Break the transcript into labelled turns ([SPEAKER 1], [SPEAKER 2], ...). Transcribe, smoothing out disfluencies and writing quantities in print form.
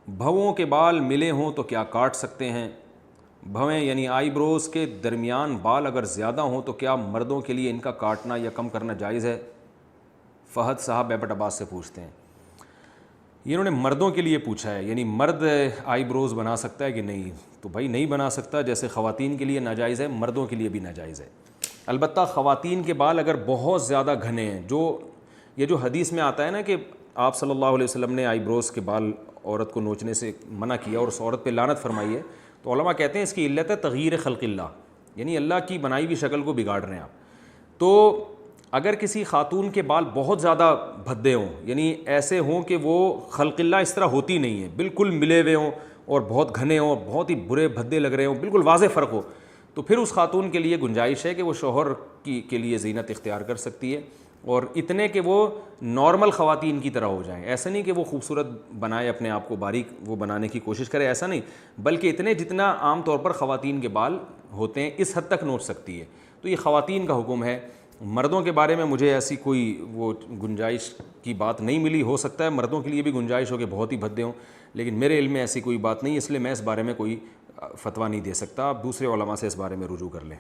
[SPEAKER 1] بھووں کے بال ملے ہوں تو کیا کاٹ سکتے ہیں؟ بھویں یعنی آئی بروز کے درمیان بال اگر زیادہ ہوں تو کیا مردوں کے لیے ان کا کاٹنا یا کم کرنا جائز ہے؟ فہد صاحب ایبٹ عباس سے پوچھتے ہیں. انہوں نے مردوں کے لیے پوچھا ہے، یعنی مرد آئی بروز بنا سکتا ہے کہ نہیں؟ تو بھائی نہیں بنا سکتا، جیسے خواتین کے لیے ناجائز ہے مردوں کے لیے بھی ناجائز ہے. البتہ خواتین کے بال اگر بہت زیادہ گھنے ہیں، جو حدیث میں آتا ہے نا کہ آپ صلی اللہ علیہ وسلم نے آئی بروز کے بال عورت کو نوچنے سے منع کیا اور اس عورت پہ لعنت فرمائی ہے، تو علماء کہتے ہیں اس کی علت ہے تغییر خلق اللہ، یعنی اللہ کی بنائی ہوئی شکل کو بگاڑ رہے ہیں آپ. تو اگر کسی خاتون کے بال بہت زیادہ بھدے ہوں، یعنی ایسے ہوں کہ وہ خلق اللہ اس طرح ہوتی نہیں ہے، بالکل ملے ہوئے ہوں اور بہت گھنے ہوں، بہت ہی برے بھدے لگ رہے ہوں، بالکل واضح فرق ہو، تو پھر اس خاتون کے لیے گنجائش ہے کہ وہ شوہر کے لیے زینت اختیار کر سکتی ہے، اور اتنے کہ وہ نارمل خواتین کی طرح ہو جائیں. ایسا نہیں کہ وہ خوبصورت بنائے اپنے آپ کو، باریک وہ بنانے کی کوشش کرے، ایسا نہیں، بلکہ اتنے جتنا عام طور پر خواتین کے بال ہوتے ہیں اس حد تک نوچ سکتی ہے. تو یہ خواتین کا حکم ہے. مردوں کے بارے میں مجھے ایسی کوئی وہ گنجائش کی بات نہیں ملی. ہو سکتا ہے مردوں کے لیے بھی گنجائش ہو کہ بہت ہی بھدے ہوں، لیکن میرے علم میں ایسی کوئی بات نہیں، اس لیے میں اس بارے میں کوئی فتویٰ نہیں دے سکتا. آپ دوسرے علماء سے اس بارے میں رجوع کر لیں.